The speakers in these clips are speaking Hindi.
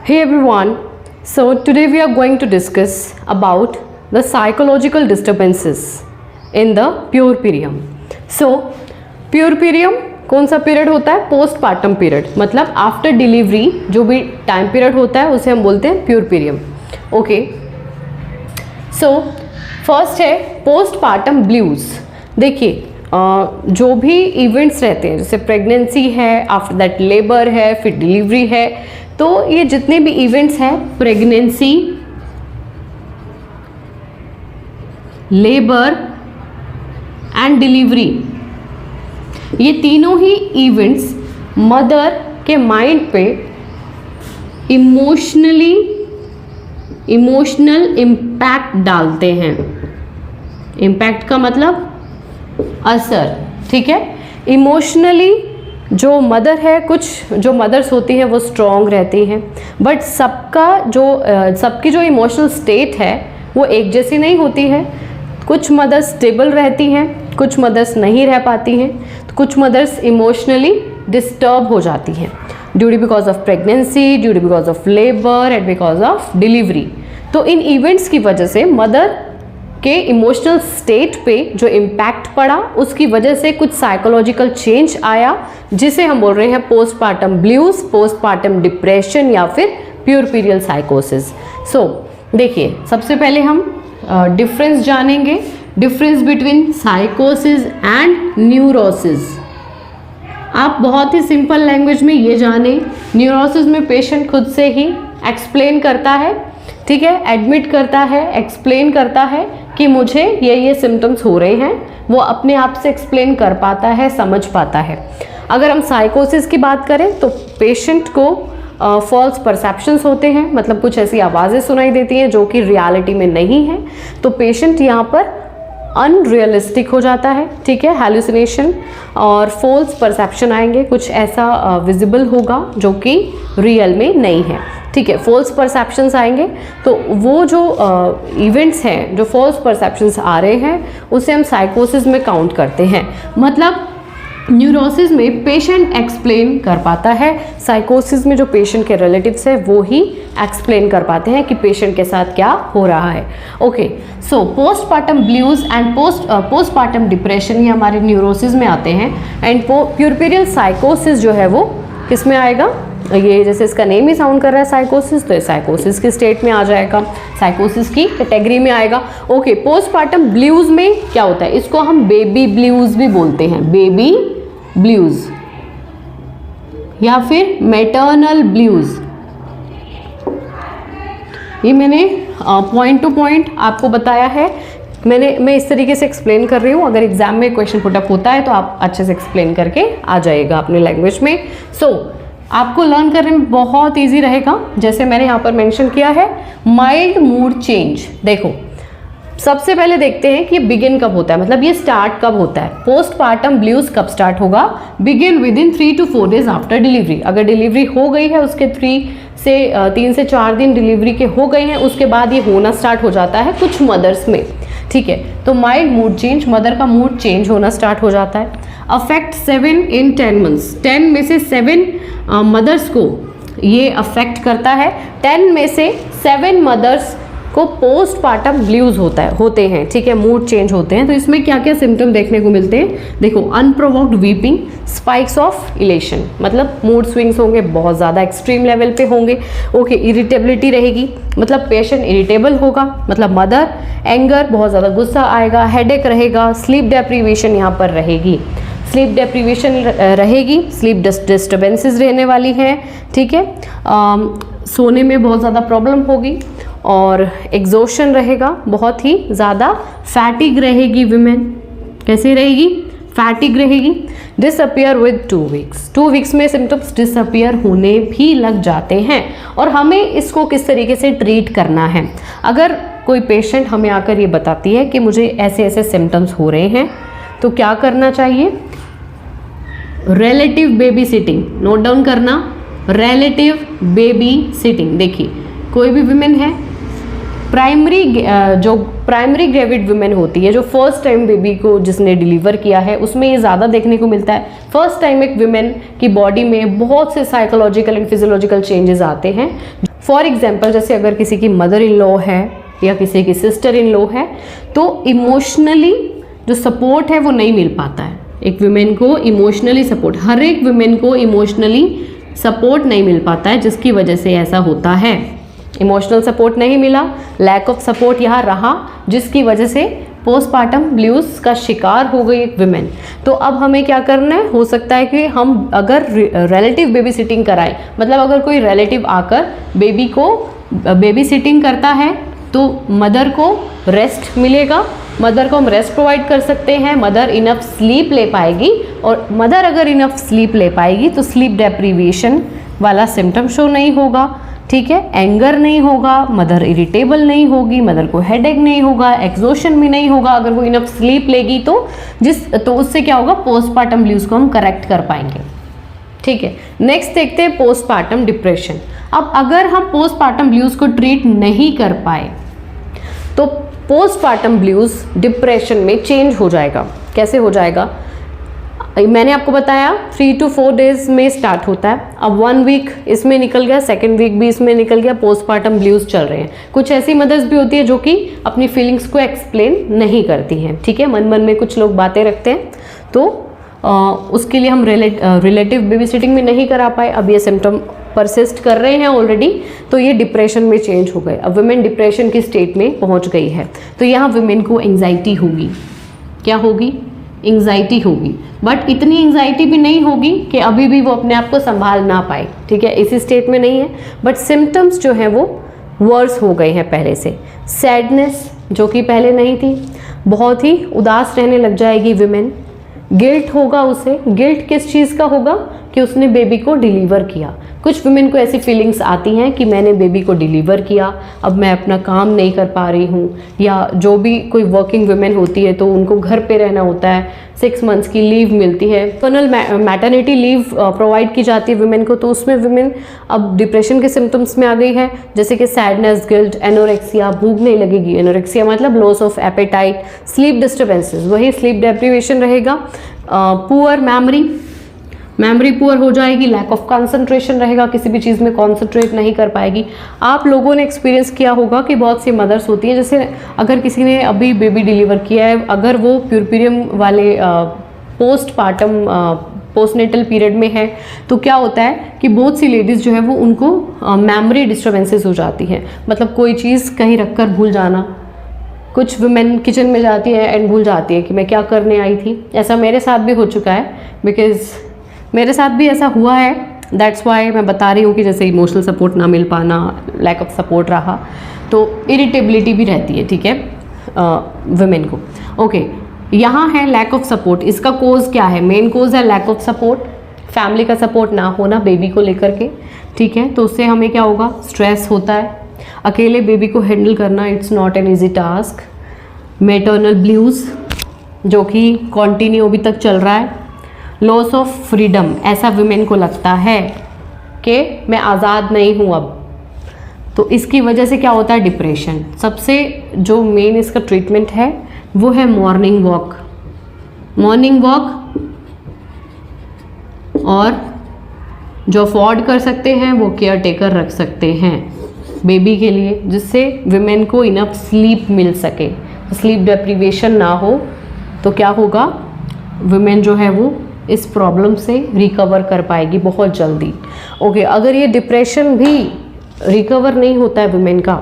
Hey everyone, so today we are going to discuss about the psychological disturbances in the puerperium. So puerperium कौन सा पीरियड होता है? पोस्टपार्टम पीरियड, मतलब आफ्टर डिलीवरी जो भी टाइम पीरियड होता है उसे हम बोलते हैं puerperium. ओके, सो फर्स्ट है पोस्टपार्टम ब्लूज. देखिए जो भी इवेंट्स रहते हैं, जैसे प्रेगनेंसी है, आफ्टर दैट लेबर है, फिर डिलीवरी है, तो ये जितने भी इवेंट्स हैं, प्रेगनेंसी, लेबर एंड डिलीवरी, ये तीनों ही इवेंट्स मदर के माइंड पे इमोशनल इम्पैक्ट डालते हैं. इम्पैक्ट का मतलब असर, ठीक है. इमोशनली जो मदर है, कुछ जो मदर्स होती हैं वो स्ट्रॉन्ग रहती हैं, बट सबकी जो इमोशनल स्टेट है वो एक जैसी नहीं होती है. कुछ मदर्स स्टेबल रहती हैं, कुछ मदर्स नहीं रह पाती हैं, तो कुछ मदर्स इमोशनली डिस्टर्ब हो जाती हैं due because of pregnancy, due because of labour and because of delivery. तो इन इवेंट्स की वजह से मदर के इमोशनल स्टेट पे जो इम्पैक्ट पड़ा, उसकी वजह से कुछ साइकोलॉजिकल चेंज आया, जिसे हम बोल रहे हैं पोस्टपार्टम ब्लूज, पोस्टपार्टम डिप्रेशन या फिर प्यूरपीरियल साइकोसिस. सो देखिए, सबसे पहले हम डिफरेंस जानेंगे, डिफरेंस बिटवीन साइकोसिस एंड न्यूरोसिस. आप बहुत ही सिंपल लैंग्वेज में ये जानें, न्यूरोसिस में पेशेंट खुद से ही एक्सप्लेन करता है, ठीक है, एडमिट करता है, एक्सप्लेन करता है कि मुझे ये सिम्टम्स हो रहे हैं. वो अपने आप से एक्सप्लेन कर पाता है, समझ पाता है. अगर हम साइकोसिस की बात करें तो पेशेंट को फॉल्स परसेप्शंस होते हैं, मतलब कुछ ऐसी आवाज़ें सुनाई देती हैं जो कि रियलिटी में नहीं है, तो पेशेंट यहाँ पर अनरियलिस्टिक हो जाता है, ठीक है, हैलुसिनेशन और फॉल्स परसेप्शन आएंगे, कुछ ऐसा विजिबल होगा जो कि रियल में नहीं है, ठीक है, फॉल्स परसेप्शंस आएंगे. तो वो जो इवेंट्स हैं, जो फॉल्स परसेप्शंस आ रहे हैं, उसे हम साइकोसिस में काउंट करते हैं. मतलब न्यूरोसिस में पेशेंट एक्सप्लेन कर पाता है, साइकोसिस में जो पेशेंट के रिलेटिव्स है वो ही एक्सप्लेन कर पाते हैं कि पेशेंट के साथ क्या हो रहा है. Okay, so postpartum blues and postpartum depression ये हमारे न्यूरोसिस में आते हैं. एंड प्यूरपीरियल साइकोसिस जो है वो किस में आएगा? ये जैसे इसका नेम ही साउंड कर रहा है साइकोसिस, तो ये साइकोसिस की स्टेट में आ जाएगा, साइकोसिस की कैटेगरी में आएगा. ओके, पोस्टपार्टम ब्लूज में क्या होता है? इसको हम बेबी ब्लूज भी बोलते हैं, बेबी ब्लूज या फिर मैटरनल ब्लूज. ये मैंने पॉइंट टू पॉइंट आपको बताया है. मैं इस तरीके से एक्सप्लेन कर रही हूँ. अगर एग्जाम में क्वेश्चन पुटअप होता है तो आप अच्छे से एक्सप्लेन करके आ जाएगा अपने लैंग्वेज में. आपको लर्न करने में बहुत इजी रहेगा. जैसे मैंने यहाँ पर मेंशन किया है, माइल्ड मूड चेंज. देखो, सबसे पहले देखते हैं कि बिगिन कब होता है, मतलब ये स्टार्ट कब होता है. पोस्टपार्टम ब्लूज कब स्टार्ट होगा? Begin with in 3 to 4 days after delivery. अगर डिलीवरी हो गई है, उसके 3 से 4 दिन डिलीवरी के हो गए हैं, उसके बाद ये होना स्टार्ट हो जाता है कुछ मदर्स में, ठीक है. तो माइल्ड मूड चेंज, मदर का मूड चेंज होना स्टार्ट हो जाता है. Affect 7 in 10 months. 10 में से 7 मदर्स को ये अफेक्ट करता है. 10 में से 7 मदर्स को पोस्टपार्टम ब्लूज होते हैं, ठीक है, मूड चेंज होते हैं. तो इसमें क्या क्या सिम्टम देखने को मिलते हैं? देखो, unprovoked weeping, spikes of elation, मतलब मूड स्विंग्स होंगे, बहुत ज़्यादा एक्सट्रीम लेवल पे होंगे. ओके, इरिटेबिलिटी रहेगी, मतलब पेशेंट इरिटेबल होगा, मतलब मदर. एंगर, बहुत ज़्यादा गुस्सा आएगा. हेडेक रहेगा. स्लीप डेप्रीवेशन यहाँ पर रहेगी, स्लीप डेप्रीवेशन रहेगी, स्लीप डिस्टर्बेंसेस रहने वाली हैं, ठीक है. सोने में बहुत ज़्यादा प्रॉब्लम होगी और एग्जॉशन रहेगा, बहुत ही ज़्यादा. फैटिग रहेगी, विमेन कैसे रहेगी? फैटिग रहेगी. Disappear with 2 weeks. 2 weeks में सिम्टम्स डिसअपियर होने भी लग जाते हैं. और हमें इसको किस तरीके से ट्रीट करना है? अगर कोई पेशेंट हमें आकर ये बताती है कि मुझे ऐसे ऐसे सिम्टम्स हो रहे हैं, तो क्या करना चाहिए? Relative baby sitting, note down करना, रिलेटिव बेबी सिटिंग. देखिए, कोई भी विमेन है, प्राइमरी ग्रेविड वुमेन होती है, जो फर्स्ट टाइम बेबी को जिसने डिलीवर किया है, उसमें ये ज़्यादा देखने को मिलता है. फर्स्ट टाइम एक वुमेन की बॉडी में बहुत से साइकोलॉजिकल एंड फिजियोलॉजिकल चेंजेस आते हैं. फॉर एग्जाम्पल जैसे अगर किसी की मदर इन लॉ है या किसी की सिस्टर इन लॉ है तो इमोशनली जो सपोर्ट है वो नहीं मिल पाता है। एक वुमेन को इमोशनली सपोर्ट, हर एक वुमेन को इमोशनली सपोर्ट नहीं मिल पाता है, जिसकी वजह से ऐसा होता है। इमोशनल सपोर्ट नहीं मिला, लैक ऑफ सपोर्ट यहाँ रहा, जिसकी वजह से पोस्टपार्टम ब्लूज का शिकार हो गई एक विमेन। तो अब हमें क्या करना है, हो सकता है कि हम अगर रिलेटिव बेबी सिटिंग कराएं, मतलब अगर कोई रिलेटिव आकर बेबी को बेबी सिटिंग करता है तो मदर को रेस्ट मिलेगा, मदर को हम रेस्ट प्रोवाइड कर सकते हैं, मदर इनफ स्लीप ले पाएगी, और मदर अगर इनफ स्लीप ले पाएगी तो स्लीप डेप्रीवेशन वाला सिम्टम शो नहीं होगा, ठीक है, एंगर नहीं होगा, मदर इरिटेबल नहीं होगी, मदर को हेडेक नहीं होगा, एक्सोशन भी नहीं होगा अगर वो इनफ स्लीप लेगी तो उससे क्या होगा, पोस्टपार्टम ब्लूज को हम करेक्ट कर पाएंगे, ठीक है। नेक्स्ट देखते हैं पोस्टपार्टम डिप्रेशन। अब अगर हम पोस्टपार्टम ब्लूज को ट्रीट नहीं कर पाए तो पोस्टपार्टम ब्लूज डिप्रेशन में चेंज हो जाएगा। कैसे हो जाएगा, मैंने आपको बताया 3 to 4 डेज में स्टार्ट होता है। अब 1 वीक इसमें निकल गया, 2nd वीक भी इसमें निकल गया, पोस्टपार्टम ब्लूज चल रहे हैं। कुछ ऐसी मदर्स भी होती है जो कि अपनी फीलिंग्स को एक्सप्लेन नहीं करती हैं, ठीक है, मन मन में कुछ लोग बातें रखते हैं, तो उसके लिए हम रिलेटिव बेबी सिटिंग में नहीं करा पाए, अब ये सिम्टम परसिस्ट कर रहे हैं ऑलरेडी, तो ये डिप्रेशन में चेंज हो गए। अब वुमेन डिप्रेशन की स्टेट में पहुंच गई है, तो यहाँ वुमेन को एंजाइटी होगी। क्या होगी, एंजाइटी होगी, बट इतनी एंजाइटी भी नहीं होगी कि अभी भी वो अपने आप को संभाल ना पाए, ठीक है, इसी स्टेट में नहीं है, बट सिम्टम्स जो हैं वो वर्स हो गए हैं पहले से। सैडनेस जो कि पहले नहीं थी, बहुत ही उदास रहने लग जाएगी विमेन। गिल्ट होगा उसे, गिल्ट किस चीज़ का होगा कि उसने बेबी को डिलीवर किया। कुछ वुमेन को ऐसी फीलिंग्स आती हैं कि मैंने बेबी को डिलीवर किया, अब मैं अपना काम नहीं कर पा रही हूँ, या जो भी कोई वर्किंग वुमेन होती है तो उनको घर पे रहना होता है, 6 मंथ्स की लीव मिलती है, कर्नल मैटरनिटी लीव प्रोवाइड की जाती है वुमेन को, तो उसमें वुमेन अब डिप्रेशन के सिम्टम्स में आ गई है, जैसे कि सैडनेस, गिल्ट, एनोरेक्सिया, भूख नहीं लगेगी, एनोरेक्सिया मतलब loss of appetite, sleep disturbances, वही स्लीप डेप्रीवेशन रहेगा, पुअर मेमोरी पुअर हो जाएगी, लैक ऑफ कंसंट्रेशन रहेगा, किसी भी चीज़ में कॉन्सेंट्रेट नहीं कर पाएगी। आप लोगों ने एक्सपीरियंस किया होगा कि बहुत सी मदर्स होती हैं, जैसे अगर किसी ने अभी बेबी डिलीवर किया है, अगर वो प्यूरपीरियम वाले पोस्टनेटल पीरियड में है, तो क्या होता है कि बहुत सी लेडीज़ जो है वो उनको मेमोरी डिस्टर्बेंसेस हो जाती हैं, मतलब कोई चीज़ कहीं रख कर भूल जाना। कुछ वुमेन किचन में जाती है एंड भूल जाती है कि मैं क्या करने आई थी। ऐसा मेरे साथ भी हो चुका है, बिकॉज मेरे साथ भी ऐसा हुआ है, दैट्स वाई मैं बता रही हूँ कि जैसे इमोशनल सपोर्ट ना मिल पाना, लैक ऑफ सपोर्ट रहा, तो इरिटेबिलिटी भी रहती है, ठीक है, वुमेन को। ओके, यहाँ है लैक ऑफ सपोर्ट, इसका कोज क्या है, मेन कोज है लैक ऑफ सपोर्ट, फैमिली का सपोर्ट ना होना बेबी को लेकर के, ठीक है, तो उससे हमें क्या होगा, स्ट्रेस होता है, अकेले बेबी को हैंडल करना it's not an easy task. Maternal blues जो कि कॉन्टिन्यू अभी तक चल रहा है, लॉस ऑफ फ्रीडम, ऐसा वुमेन को लगता है कि मैं आज़ाद नहीं हूँ अब, तो इसकी वजह से क्या होता है, डिप्रेशन। सबसे जो मेन इसका ट्रीटमेंट है वो है मॉर्निंग वॉक, और जो अफोर्ड कर सकते हैं वो केयर टेकर रख सकते हैं बेबी के लिए, जिससे वुमेन को इनफ स्लीप मिल सके, स्लीप डेप्रीवेशन ना हो, तो क्या होगा, वुमेन जो है वो इस प्रॉब्लम से रिकवर कर पाएगी बहुत जल्दी। ओके, अगर ये डिप्रेशन भी रिकवर नहीं होता है वुमेन का,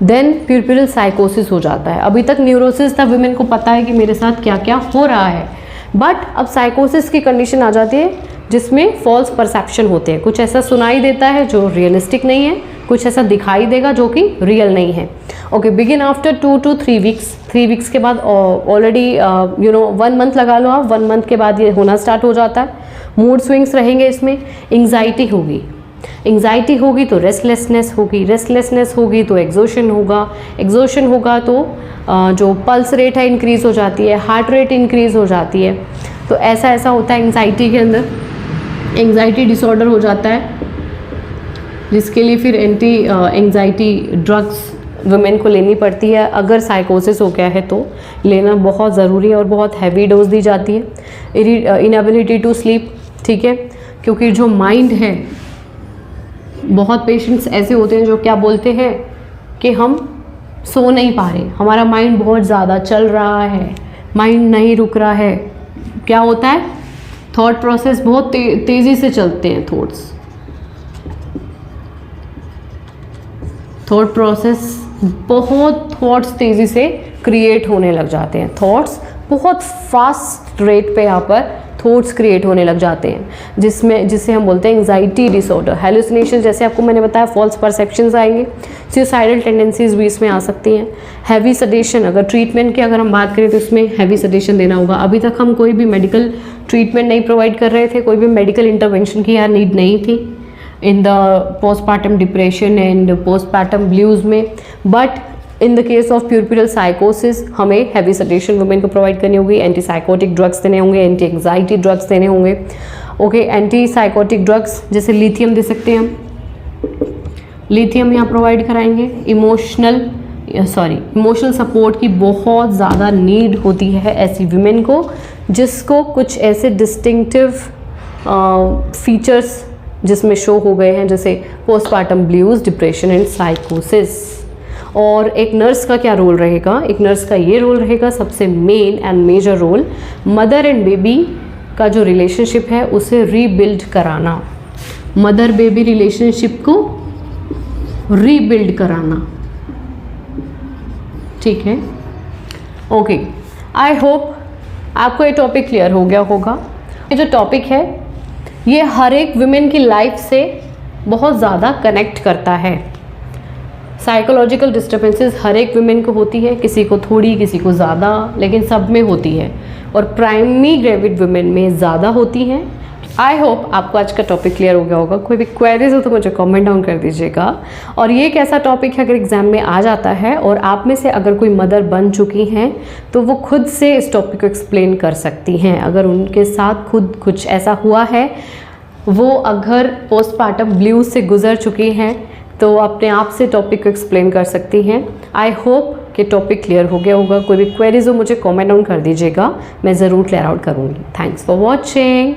देन प्यूरपुरल साइकोसिस हो जाता है। अभी तक न्यूरोसिस था, वुमेन को पता है कि मेरे साथ क्या क्या हो रहा है, बट अब साइकोसिस की कंडीशन आ जाती है जिसमें फॉल्स परसेप्शन होते हैं, कुछ ऐसा सुनाई देता है जो रियलिस्टिक नहीं है, कुछ ऐसा दिखाई देगा जो कि रियल नहीं है। Okay, begin after 2 to 3 weeks, 3 weeks के बाद ऑलरेडी 1 मंथ लगा लो आप, 1 मंथ के बाद ये होना स्टार्ट हो जाता है। मूड स्विंग्स रहेंगे इसमें, एंग्जाइटी होगी तो रेस्टलेसनेस होगी तो एग्जॉशन होगा तो जो पल्स रेट है इंक्रीज़ हो जाती है, हार्ट रेट इंक्रीज़ हो जाती है, तो ऐसा होता है एंग्जाइटी के अंदर। एंग्जाइटी डिसऑर्डर हो जाता है, जिसके लिए फिर एंटी एंग्जाइटी ड्रग्स वुमेन को लेनी पड़ती है। अगर साइकोसिस हो गया है तो लेना बहुत ज़रूरी है और बहुत हैवी डोज दी जाती है। इनएबिलिटी टू स्लीप, ठीक है, क्योंकि जो माइंड है बहुत पेशेंट्स ऐसे होते हैं जो क्या बोलते हैं कि हम सो नहीं पा रहे, हमारा माइंड बहुत ज़्यादा चल रहा है, माइंड नहीं रुक रहा है। क्या होता है, थॉट प्रोसेस बहुत तेज़ी से चलते हैं, थॉट प्रोसेस बहुत थॉट्स तेज़ी से क्रिएट होने लग जाते हैं, थॉट्स बहुत फास्ट रेट पे यहाँ पर थॉट्स क्रिएट होने लग जाते हैं, जिसे हम बोलते हैं एंजाइटी डिसऑर्डर, हेलुसिनेशन, जैसे आपको मैंने बताया, फॉल्स परसेप्शंस आएंगे, सुसाइडल टेंडेंसीज भी इसमें आ सकती हैं। हैवी सडेशन, अगर ट्रीटमेंट की अगर हम बात करें तो इसमें हैवी सडेशन देना होगा। अभी तक हम कोई भी मेडिकल ट्रीटमेंट नहीं प्रोवाइड कर रहे थे, कोई भी मेडिकल इंटरवेंशन की यहाँ नीड नहीं थी in the postpartum depression and postpartum blues में, but in the case of puerperal साइकोसिस हमें हैवी सडेशन वुमेन को प्रोवाइड करनी होगी, एंटी साइकोटिक ड्रग्स देने होंगे, एंटी एंग्जाइटी ड्रग्स देने होंगे। ओके, एंटी साइकोटिक ड्रग्स जैसे लिथियम दे सकते हैं हम, लिथियम यहाँ प्रोवाइड कराएंगे। इमोशनल सपोर्ट की बहुत ज़्यादा नीड होती है ऐसी वुमेन को जिसको कुछ ऐसे डिस्टिंक्टिव फीचर्स जिसमें शो हो गए हैं, जैसे पोस्टपार्टम ब्लूज, डिप्रेशन एंड साइकोसिस। और एक नर्स का क्या रोल रहेगा, एक नर्स का ये रोल रहेगा सबसे main and major role, mother and baby का जो रिलेशनशिप है उसे रीबिल्ड कराना, मदर बेबी रिलेशनशिप को रीबिल्ड कराना। ठीक है, ओके, आई होप आपको ये टॉपिक क्लियर हो गया होगा। ये जो टॉपिक है ये हर एक वुमेन की लाइफ से बहुत ज़्यादा कनेक्ट करता है। साइकोलॉजिकल डिस्टर्बेंसेस हर एक वुमेन को होती है, किसी को थोड़ी, किसी को ज़्यादा, लेकिन सब में होती है और प्राइमरी ग्रेविड वुमेन में ज़्यादा होती हैं। आई होप आपको आज का टॉपिक क्लियर हो गया होगा। कोई भी क्वेरीज हो तो मुझे कमेंट डाउन कर दीजिएगा। और ये एक ऐसा टॉपिक है अगर एग्जाम में आ जाता है और आप में से अगर कोई मदर बन चुकी हैं तो वो खुद से इस टॉपिक को एक्सप्लेन कर सकती हैं। अगर उनके साथ खुद कुछ ऐसा हुआ है, वो अगर पोस्टपार्टम ब्लूज से गुजर चुकी हैं तो अपने आप से टॉपिक को एक्सप्लेन कर सकती हैं। आई होप कि टॉपिक क्लियर हो गया होगा। कोई भी क्वेरीज हो मुझे कमेंट डाउन कर दीजिएगा, मैं ज़रूर क्लियर आउट करूँगी। Thanks for watching.